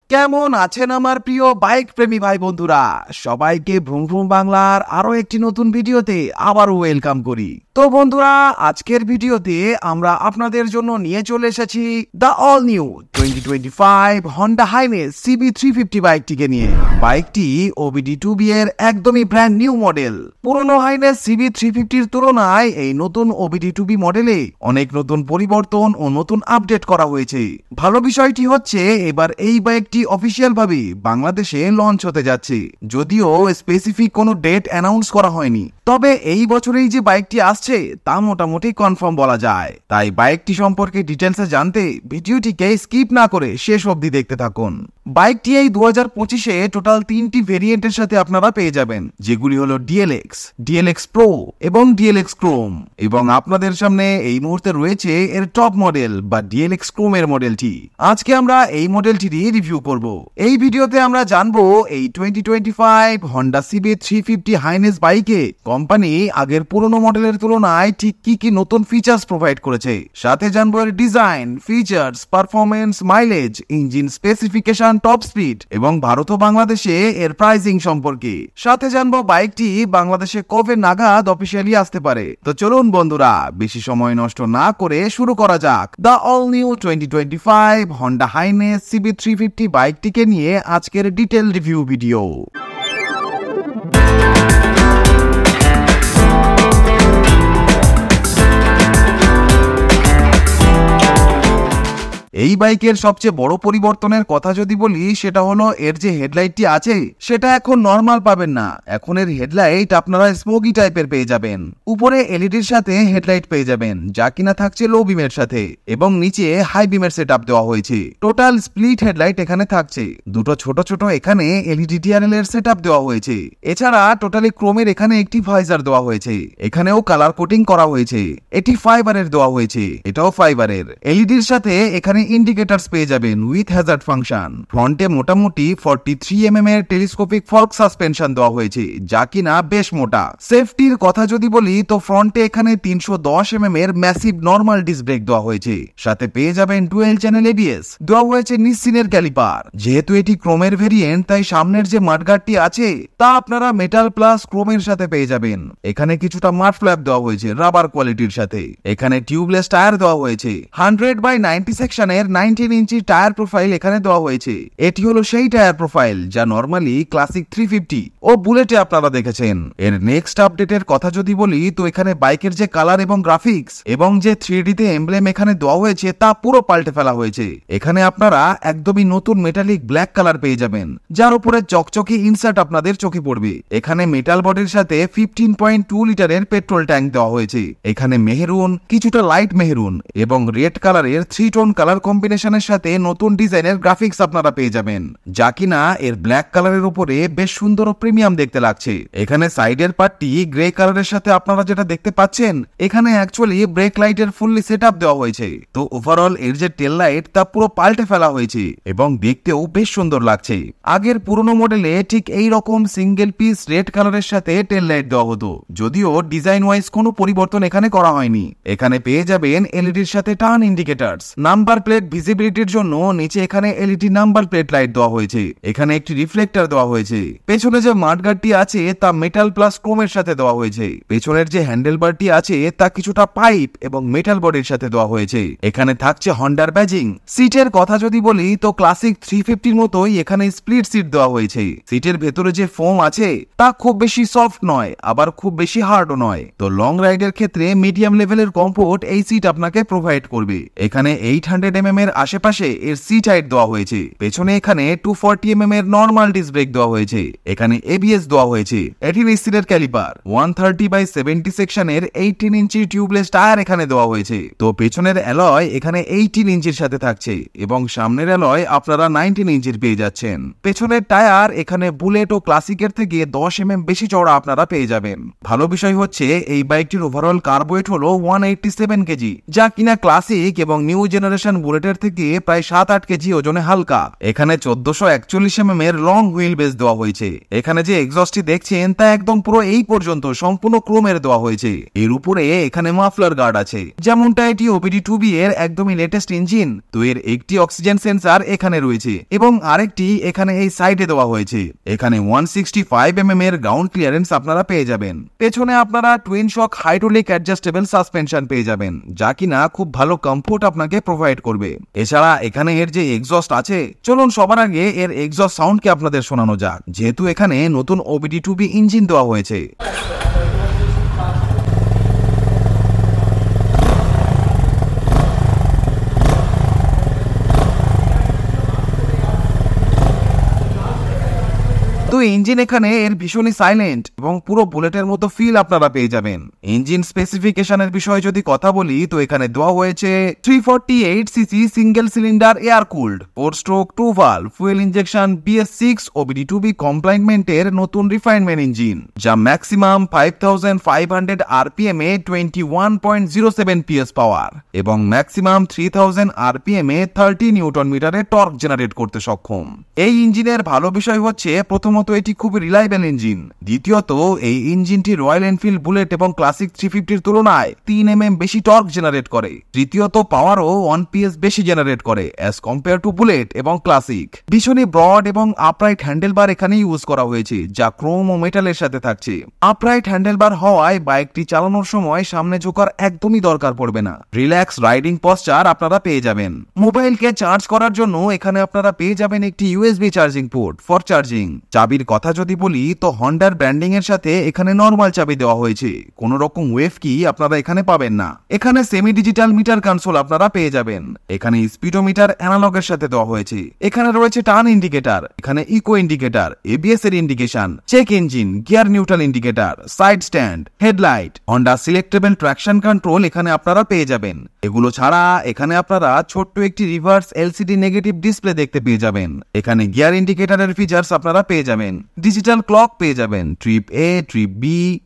কেমন আছেন আমার প্রিয় বাইক প্রেমী ভাই বন্ধুরা? সবাইকে ভ্রুম ভ্রুম বাংলার আরো একটি নতুন ভিডিওতে আবারও ওয়েলকাম করি। তো বন্ধুরা, আজকের ভিডিওতে আমরা আপনাদের জন্য নিয়ে চলে এসেছি the all new 2025 Honda Highness CB350 বাইকটিকে নিয়ে। বাইকটি OBD2B এর একদমই ব্র্যান্ড নিউ মডেল। পুরনো হাইনেস CB350 তুলনায় এই নতুন OBD2B মডেলে অনেক নতুন পরিবর্তন ও নতুন আপডেট করা হয়েছে। ভালো বিষয়টি হচ্ছে এবার এই বাইকটি অফিসিয়াল ভাবে বাংলাদেশে লঞ্চ হতে যাচ্ছে, যদিও স্পেসিফিক কোনো ডেট অ্যানাউন্স করা হয়নি। তবে এই বছরেই যে বাইকটি আসছে তা মোটামুটি কনফার্ম বলা যায়। তাই বাইকটি সম্পর্কে ডিটেলসে জানতে ভিডিওটিকে স্কিপ না করে শেষ অবধি দেখতে থাকুন। বাইকটি এই 2025-এ টোটাল 3টি ভেরিয়েন্টের সাথে আপনারা পেয়ে যাবেন, যেগুলি হলো DLX, DLX Pro এবং DLX Chrome। এবং আপনাদের সামনে এই মুহূর্তে রয়েছে এর টপ মডেল বা DLX Chrome এর মডেলটি। আজকে আমরা এই মডেলটিরই রিভিউ করব। এই ভিডিওতে আমরা জানবো এই 2025 হন্ডা CB350 হাইনেস বাইকে কোম্পানি আগের পুরনো মডেলের তুলনায় ঠিক কি নতুন ফিচার্স প্রোভাইড করেছে। সাথে জানবো এর design, features, performance, mileage, engine specification, top speed এবং ভারত ও বাংলাদেশে এর প্রাইসিং সম্পর্কে। সাথে জানবো বাইকটি বাংলাদেশে কবে নাগাদ অফিসিয়ালি আসতে পারে। তো চলুন বন্ধুরা, বেশি সময় নষ্ট না করে শুরু করা যাক the all new 2025 Honda Highness CB350 বাইকটিকে নিয়ে আজকের ডিটেল রিভিউ ভিডিও। এই বাইকের সবচেয়ে বড় পরিবর্তনের কথা যদি বলি, সেটা হলো এর যে হেডলাইটটি আছে সেটা এখন নর্মাল পাবেন না। এখন এর হেডলাইট আপনারা স্মোকি টাইপের পেয়ে যাবেন। উপরে এলইডির সাথে হেডলাইট পেয়ে যাবেন, যা কিনা থাকছে লো বিমের সাথে, এবং নিচে হাই বিমের সেটআপ দেওয়া হয়েছে। টোটাল স্প্লিট হেডলাইট এখানে থাকছে। দুটো ছোট ছোট এখানে এলইডি টিআরএল এর সেটআপ দেওয়া হয়েছে। এছাড়া টোটালি ক্রোমের এখানে একটি ভাইজার দেওয়া হয়েছে। এখানেও কালার কোটিং করা হয়েছে। এটি ফাইবারের দেওয়া হয়েছে, এটাও ফাইবারের। এলইডির সাথে এখানে ইন্ডিকেটরস পেয়ে যাবেন উইথ হ্যাজার্ড ফাংশন। ফ্রন্টে মোটামুটি 43 mm এর টেলিস্কোপিক ফর্ক সাসপেনশন দেওয়া হয়েছে, যা কিনা বেশ মোটা। সেফটির কথা যদি বলি তো ফ্রন্টে এখানে 310 mm এর ম্যাসিভ নরমাল ডিস্ক ব্রেক দেওয়া হয়েছে। সাথে পেয়ে যাবেন ডুয়েল চ্যানেল ABS, দেওয়া হয়েছে নিসিনের ক্যালিপার। যেহেতু এটি ক্রোমের ভেরিয়েন্ট, তাই সামনের যে মাডগার্ডটি আছে তা আপনারা মেটাল প্লাস ক্রোমের সাথে পেয়ে যাবেন। এখানে কিছুটা মাড ফ্ল্যাপ দেওয়া হয়েছে রাবার কোয়ালিটির সাথে। এখানে টিউবলেস টায়ার দেওয়া হয়েছে। 100/90 সেকশনের 19 ইঞ্চি টায়ার প্রোফাইল এখানে দেওয়া হয়েছে। এটি হলো সেই টায়ার প্রোফাইল যা নরমালি ক্লাসিক 350 ও বুলেটে আপনারা দেখেছেন। এর নেক্সট আপডেটের কথা যদি বলি তো এখানে বাইকের যে কালার এবং গ্রাফিক্স এবং যে 3D তে এমব্লেম এখানে দেওয়া হয়েছে তা পুরো পাল্টে ফেলা হয়েছে। এখানে আপনারা একদমই নতুন মেটালিক ব্ল্যাক কালার পেয়ে যাবেন, যার উপরে চকচকে ইনসার্ট আপনাদের চোখে পড়বে। এখানে মেটাল বডির সাথে 15.2 লিটারের পেট্রোল ট্যাঙ্ক দেওয়া হয়েছে। এখানে মেহেরুন, কিছুটা লাইট মেহেরুন এবং রেড কালারের 3 টোন কালার কম্বিনেশনের সাথে নতুন ডিজাইনের গ্রাফিক্স আপনারা পেয়ে যাবেন, যা কিনা এর ব্ল্যাক কালারের উপরে বেশ সুন্দর ও প্রিমিয়াম দেখতে লাগছে। এখানে সাইডের পার্টটি গ্রে কালারের সাথে আপনারা যেটা দেখতে পাচ্ছেন, এখানে অ্যাকচুয়ালি ব্রেক লাইটের ফুললি সেটআপ দেওয়া হয়েছে। তো ওভারঅল এর যে টেল লাইট তা পুরো পাল্টে ফেলা হয়েছে এবং দেখতেও বেশ সুন্দর লাগছে। আগের পুরনো মডেলে ঠিক এই রকম সিঙ্গেল পিস রেড কালারের সাথে টেল লাইট দেওয়া হতো, যদিও ডিজাইন ওয়াইজ কোনো পরিবর্তন এখানে করা হয়নি। এখানে পেয়ে যাবেন এলইডির সাথে টার্ন ইন্ডিকেটরস। নাম্বার প্লেট ভিজিবিলিটির জন্য নিচে এখানে এলইডি নাম্বার প্লেট লাইট দেওয়া হয়েছে। এখানে একটি রিফ্লেক্টর দেওয়া হয়েছে। পেছনে যে মাডগার্ডটি আছে তা মেটাল প্লাস ক্রোমের সাথে দেওয়া হয়েছে। পেছনের যে হ্যান্ডেলবারটি আছে তা কিছুটা পাইপ এবং মেটাল বডির সাথে দেওয়া হয়েছে। এখানে থাকছে হন্ডার ব্যাজিং। সিটের কথা যদি বলি তো ক্লাসিক 350 মতোই এখানে স্প্লিট সিট দেওয়া হয়েছে। সিটের ভেতরে যে ফোম আছে তা খুব বেশি সফট নয়, আবার খুব বেশি হার্ডও নয়। তো লং রাইডের ক্ষেত্রে মিডিয়াম লেভেলের কমফোর্ট এই সিট আপনাকে প্রোভাইড করবে। এখানে 800 mm এর আশেপাশে এর সিট হাইট দেওয়া হয়েছে। পেছনে এখানে 240 mm এর নরমাল ডিস্ক ব্রেক দেওয়া হয়েছে। এখানে ABS দেওয়া হয়েছে। এটি নিসিনের ক্যালিপার। 130/70 সেকশনের 18 ইঞ্চি টিউবলেস টায়ার এখানে দেওয়া হয়েছে। তো পেছনের অ্যালয় এখানে 18 ইঞ্চির সাথে থাকছে এবং সামনের অ্যালয় আপনারা 19 ইঞ্চির পেয়ে যাচ্ছেন। পেছনের টায়ার এখানে বুলেট ও ক্লাসিকের থেকে 10 mm বেশি চওড়া আপনারা পেয়ে যাবেন। ভালো বিষয় হচ্ছে এই বাইকটির ওভারঅল কার্বোয়েট হলো 187 কেজি, যা কিনা ক্লাসিক এবং নিউ জেনারেশন বুলেটের থেকে প্রায় 7-8 কেজি ওজনে হালকা। এখানে 1441 এর লং হুইল বেস দেওয়া হয়েছে। এখানে যে এক্সস্টটি দেখছেন তা একদম পুরো এই পর্যন্ত সম্পূর্ণ ক্রোমের দেওয়া হয়েছে। এর উপরে এখানে মাফলার গার্ড আছে, যেমনটা এটি OBD2B এর একদমই লেটেস্ট ইঞ্জিন। তো এর একটি অক্সিজেন সেন্সার এখানে রয়েছে এবং আরেকটি এখানে এই সাইডে দেওয়া হয়েছে। এখানে 165 এর গ্রাউন্ড ক্লিয়ারেন্স আপনারা পেয়ে যাবেন। পেছনে আপনারা টুইন শক হাইড্রোলিক অ্যাডজাস্টেবল সাসপেনশন পেয়ে যাবেন, যা কিনা খুব ভালো কমফোর্ট আপনাকে প্রোভাইড করবে। এছাড়া এখানে এর যে এক্সস্ট আছে, চলুন সবার আগে এর এক্সস্ট সাউন্ডকে আপনাদের শোনানো যাক, যেহেতু এখানে নতুন OBD2B ইঞ্জিন দেওয়া হয়েছে। তো ইঞ্জিন এখানে এর ভীষণই সাইলেন্ট এবং পুরো বুলেটের মতো ফিল আপনারা পেয়ে যাবেন। ইঞ্জিন স্পেসিফিকেশনের বিষয়ে যদি কথা বলি, তো এখানে দেওয়া হয়েছে 348 CC single cylinder air cooled 4 stroke 2 valve fuel injection BS6 OBD2B কমপ্লাইনমেন্টের নতুন রিফাইনমেন্ট ইঞ্জিন, যা ম্যাক্সিমাম 5500 RPM এ 21.07 PS পাওয়ার এবং ম্যাক্সিমাম 3000 RPM এ 30 নিউটন মিটারের টর্ক জেনারেট করতে সক্ষম। এই ইঞ্জিনের ভালো বিষয় হচ্ছে, প্রথমত এটি খুব রিলায়েবল ইঞ্জিন, দ্বিতীয়ত এই ইঞ্জিনটি রয়্যাল এনফিল্ড বুলেট এবং ক্লাসিক 350 তুলনায় 3 mm বেশি টর্ক জেনারেট করে, তৃতীয়ত পাওয়ারও 1 PS বেশি জেনারেট করে অ্যাজ কম্পেয়ার টু বুলেট এবং ক্লাসিক। ভীষণই ব্রড এবং আপরাইট হ্যান্ডেলবার এখানে ইউজ করা হয়েছে, যা ক্রোম ও মেটালের সাথে থাকছে। আপরাইট হ্যান্ডেলবার হওয়ায় বাইকটি চালানোর সময় সামনে ঝোঁকার একদমই দরকার পড়বে না, রিল্যাক্স রাইডিং পশ্চার আপনারা পেয়ে যাবেন। মোবাইলকে চার্জ করার জন্য এখানে আপনারা পেয়ে যাবেন একটি USB charging port for charging. চাবির কথা যদি বলি, তো হন্ডার ব্র্যান্ডিং এর সাথে এখানে নরমাল চাবি দেওয়া হয়েছে, কোন রকম ওয়েভ কি আপনারা এখানে পাবেন না। এখানে সেমি ডিজিটাল মিটার কনসোল আপনারা পেয়ে যাবেন। এখানে স্পিডোমিটার অ্যানালগের সাথে দেওয়া হয়েছে। এখানে রয়েছে টার্ন ইন্ডিকেটর, এখানে ইকো ইন্ডিকেটর, ABS এর indication, check engine, gear neutral indicator, side stand, headlight, Honda selectable traction control এখানে আপনারা পেয়ে যাবেন। এগুলো ছাড়া এখানে আপনারা ছোট্ট একটি রিভার্স LCD নেগেটিভ ডিসপ্লে দেখতে পেয়ে যাবেন। এখানে গিয়ার ইন্ডিকেটরের ফিচার্স আপনারা পেয়ে যাবেন, ডিজিটাল ক্লক পেয়ে যাবেন, trip A, trip B,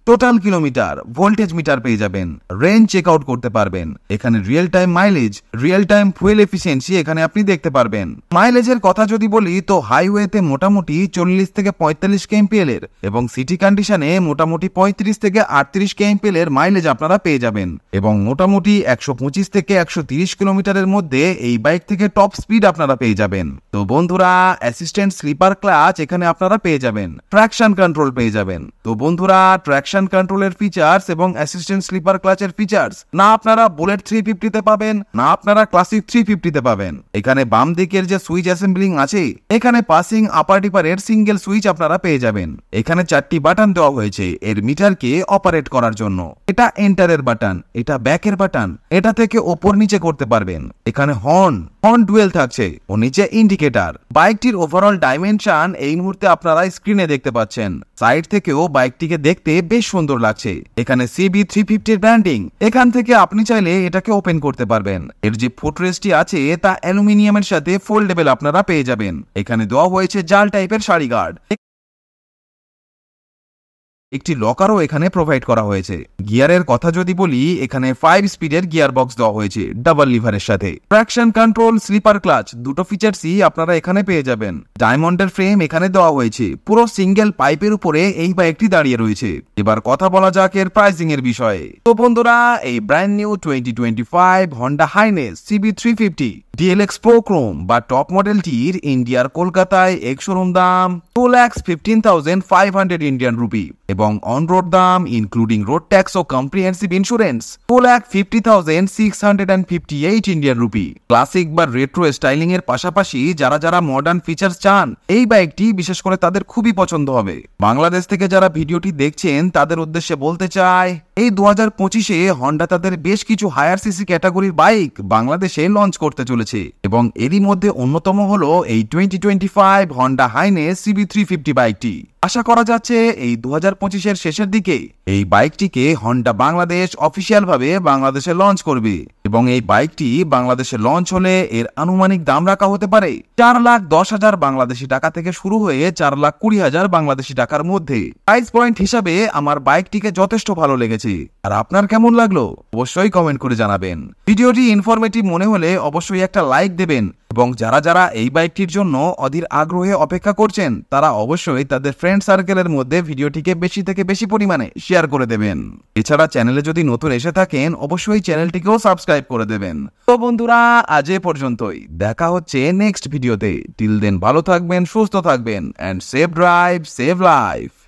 total kilometre, voltage metre পেয়ে যাবেন, রেঞ্জ চেক আউট করতে পারবেন। এখানে real time mileage, real time fuel efficiency এখানে আপনি দেখতে পারবেন। মাইলেজের কথা যদি বলি, তো হাইওয়েতে মোটামুটি 40 থেকে 45 kmpl এর এবং সিটি কন্ডিশনে মোটামুটি 35 থেকে 38 kmpl এর মাইলেজ আপনারা পেয়ে যাবেন এবং মোটামুটি 125 থেকে 130 কিলোমিটারের মধ্যে এই বাইক থেকে টপ স্পিড আপনারা পেয়ে যাবেন। তো বন্ধুরা, অ্যাসিস্ট্যান্ট স্লিপার ক্লাচ এখানে আপনারা পেয়ে যাবেন, ট্র্যাকশন কন্ট্রোল পেয়ে যাবেন। তো বন্ধুরা, ট্র্যাকশন কন্ট্রোলের ফিচার্স এবং অ্যাসিস্ট্যান্ট স্লিপার ক্লাচের ফিচার্স না আপনারা বুলেট 350 তে পাবেন, না আপনারা ক্লাসিক 350 তে পাবেন। এখানে বাম দিকের যে সুইচ অ্যাসেম্বলিং আছে, এখানে পাসিং আপার ডিপারের সিঙ্গেল সুইচ আপনারা পেয়ে যাবেন। এখানে 4টি বাটন দেওয়া হয়েছে এর মিটারকে অপারেট করার জন্য। এটা এন্টারের বাটন, এটা ব্যাকের বাটন, এটা থেকে ওপর নিচে করতে পারবেন। এখানে হর্ন ডুয়েল থাকছে ও নিচে ইন্ডিকেটর। বাইকটির ওভারঅল ডাইমেনশন এই মুহূর্তে আপনারা স্ক্রিনে দেখতে পাচ্ছেন। সাইড থেকেও বাইকটিকে দেখতে বেশ সুন্দর লাগছে। এখানে CB350 এর ব্র্যান্ডিং, এখান থেকে আপনি চাইলে এটাকে ওপেন করতে পারবেন। এর যে ফুটরেস্টটি আছে তা অ্যালুমিনিয়ামের সাথে ফোল্ডেবল আপনারা পেয়ে যাবেন। এখানে দেওয়া হয়েছে জাল টাইপের সারি গার্ড। একটি লকারও এখানে প্রোভাইড করা হয়েছে। গিয়ারের কথা যদি বলি, এখানে 5 স্পিডের গিয়ার বক্স দেওয়া হয়েছে ডাবল লিভারের সাথে। ট্র্যাকশন কন্ট্রোল, স্লিপার ক্লাচ দুটো ফিচার্সই আপনারা এখানে পেয়ে যাবেন। ডায়মন্ডের ফ্রেম এখানে দেওয়া হয়েছে, পুরো সিঙ্গেল পাইপের উপরে এই বাইকটি দাঁড়িয়ে রয়েছে। এবার কথা বলা যাক এর প্রাইসিং এর বিষয়ে। তো বন্ধুরা, এই brand new 2025 Honda Highness CB350 DLX Pro Chrome বা টপ মডেলটির ইন্ডিয়ার কলকাতায় এক্স-শোরুম দাম 2,15,500 ইন্ডিয়ান রুপি এবং অন রোড দাম ইনক্লুডিং রোড ট্যাক্স ও comprehensive insurance 2,50,658 Indian rupee. Classic বা রেট্রো স্টাইলিং এর পাশাপাশি যারা যারা মডার্ন ফিচার্স চান, এই বাইকটি বিশেষ করে তাদের খুবই পছন্দ হবে। বাংলাদেশ থেকে যারা ভিডিওটি দেখছেন তাদের উদ্দেশ্যে বলতে চাই, এই 2025-এ হন্ডা তাদের বেশ কিছু হায়ার সিসি ক্যাটাগরির বাইক বাংলাদেশে লঞ্চ করতে চলেছে এবং এরই মধ্যে অন্যতম হলো এই 2025 হন্ডা হাইনেস CB350 বাইকটি। আশা করা যাচ্ছে এই 2025-এর শেষের দিকে এই বাইকটিকে হন্ডা বাংলাদেশ অফিসিয়াল ভাবে বাংলাদেশে লঞ্চ করবে। এবং এই বাইকটি বাংলাদেশে লঞ্চ হলে এর আনুমানিক দাম রাখা হতে পারে 4,10,000 বাংলাদেশি টাকা থেকে শুরু হয়ে 4,20,000 বাংলাদেশি টাকার মধ্যে। প্রাইস পয়েন্ট হিসাবে আমার বাইকটিকে যথেষ্ট ভালো লেগেছে। আর আপনার কেমন লাগলো অবশ্যই কমেন্ট করে জানাবেন। ভিডিওটি ইনফরমেটিভ মনে হলে অবশ্যই একটা লাইক দেবেন এবং যারা যারা এই বাইকটির জন্য অধীর আগ্রহে অপেক্ষা করছেন তারা অবশ্যই তাদের ফ্রেন্ড সার্কেলের মধ্যে ভিডিওটিকে বেশি থেকে বেশি পরিমাণে শেয়ার করে দেবেন। এছাড়া চ্যানেলে যদি নতুন এসে থাকেন অবশ্যই চ্যানেলটিকেও সাবস্ক্রাইব করে দেবেন। তো বন্ধুরা আজ এ পর্যন্তই, দেখা হচ্ছে নেক্সট ভিডিওতে। টিল দেন ভালো থাকবেন, সুস্থ থাকবেন, and safe drive save life.